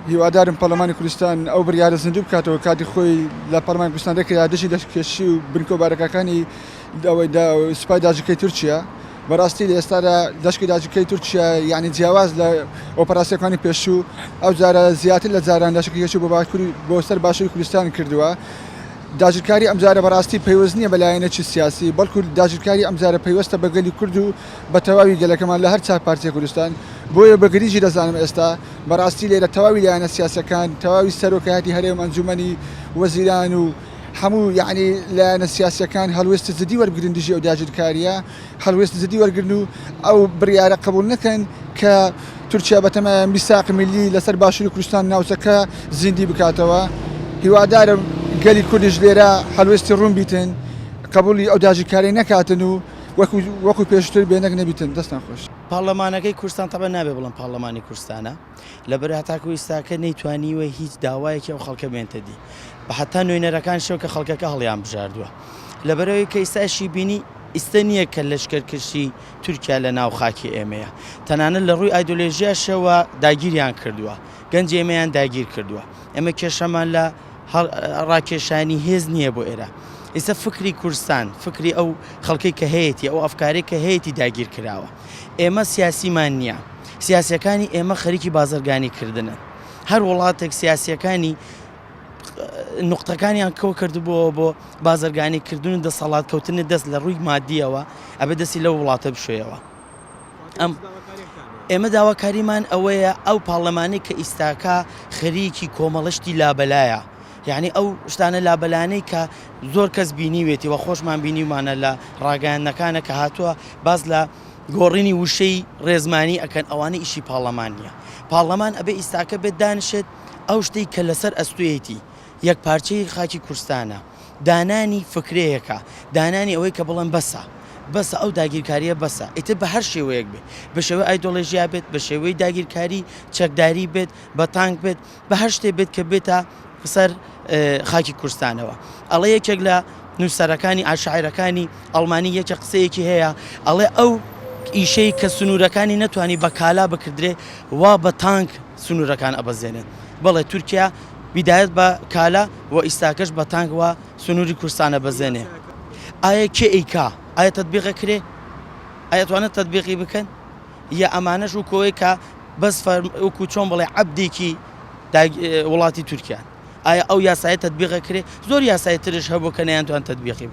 هیوادارم پەرلەمانی کوردستان ئەو بڕیارە زیندوو بکاتەوە کاتی خۆی لە پەرلەمانی کوردستان دەکرا دژی دەستکێشی و بنکۆبارەکەەکانی سوپای داژەکەی تورکیا بەڕاستی لە ئێستادا دەشکی داژەکەی تورکیا یعنی جیاواز لە ئۆپەراسیەکانی پێشوو ئەو جارە زیاتر لە جاران داژەکەی بۆ سەر باشووری کوردستان کردووە. داژکاری ئەمجارە بەڕاستی پەیوەست نییە بەلایەنێکی سیاسی بەڵکو داژکاری ئەمجارە پەیوەستە بە گەلی کورد و بە تەواوی گەلەکەمان لە هەر چار پارتیە کوردستان بۆیە بەگریجی دەزانم ئێستا بەڕاستی لێرە تەواوی لایەنە سیاسەکان تەواوی سەرۆکایەتی هەرێم ئەنجومەنی وەزیران و هەموو یعنی لایەنە سیاسەکان هەڵوێستی جدی وەربگرن دژی ئەو داژکاریە هەڵوێستی جدی وەرگرن و ئەو بڕیارە قبول نەکەن کە تورکیا بەتەمایە میساق میلی لەسەر باشووری کوردستان ناوچەکە زیندی بکاتەوە. هیوادارم گەلی کوردیش لێرە هەڵوێستی ڕوون بیتن قبولی ئەو داژکاری نەکاتن و وەکو پێشتر بێنەک نەبیتن. دەستان خۆش. پاڵەمانەکەی کوردستان تەبە نابێ بڵم پاڵەمانی کوردستانە لەبەر هەتاکو ئێستاکە نەیتوانیوە هیچ داوایەکی ئەو خەڵکە بێنتە دی بە حتا نوێنەرەکان شەو کە خەڵکەکە هەڵیان بژاردووە لەبەرەوەی کە ئێستاشی بینی ئیستا نییە کە لەشکەرکشی تورکیا لە ناو خاکی ئێمەیە تەنانەت لە ڕووی ئایدۆلۆژیاشەوە داگیریان کردووە گەنج ئێمەیان داگیر کردووە ئێمە کێشەمان لە ڕاکێشانی هێز نییە بۆ ئێرە ئێستا فکری کوردستان فکری ئەو خەڵکی کە هەیەی ئەو ئەفکاری کە هەیەی داگیر کراوە ئێمە سیاسیمان نییە سیاسەکانی ئێمە خەریکی بازرگانی کردنن هەر وڵاتێک سیاسیەکانی نقطەکانیان کەو کردبووە بۆ بازرگانی کردن و دەسەڵات کەوتنی دەست لە ڕووی مادیەوە ئەبێ دەستی لەو وڵاتە بشوێەوە. ئێمە داواکاریمان ئەوەیە ئەو پاڵەمانی کە ئیستاکە خەریکی کۆمەڵشتی لابەلایە یعنی ئەو شتانە لابەلانەی کە زۆر کەس بینیوێتی وە خۆشمان بینیومانە لە ڕاگەیاندنەکانە کە هاتووە باز لە گۆڕینی وشەی ڕێزمانی ئەکەن ئەوانە ئیشی پاڵەمان نییە. پاڵەمان ئەبێ ئیستاکە بێت دانشێت ئەو شتەی کە لەسەر ئەستوێتی یەک پارچەی خاکی کوردستانە دانانی فکرەیەکە دانانی ئەوەی کە بڵێن بەسە ئەو داگیرکاریە بەسە ئیتر بە هەر شێوەیەک بێت بە شێوەی ئایدۆلۆژیا بێت بە شێوەی داگیرکاری چەکداری بێت بە تانک بێت بە هەر شتێ بێت کە بێتە سەر خاکی کوردستانەوە. ئەڵێ یەکێک لە نووسەرەکانی ئاشاعیرەکانی ئەڵمانی یەکە قسەیەکی هەیە ئەڵێ ئەو ئیشەی کە سنوورەکانی نەتوانی بە کالا بکردرێ وا بە تانک سنوورەکان ئەبەزێنن بەڵێ تورکیا بیدایەت بە کالا و ئیستاکەش بە تانک وە سنووری کوردستانە بەزێنێ. ئایا کێ ئەیکا ئایا تەتبیقە کرێ ئایا توانێت تەتبیقی بکەن یا ئەمانەش و کۆی کە بەس وەکو چۆن بڵێ عەبدێکی وڵاتی تورکیان ئایا ئەو یاسایە تەتبیقە کرێ زۆر یاسای ترش هەبوو کە نەیانتوان تەتبیقی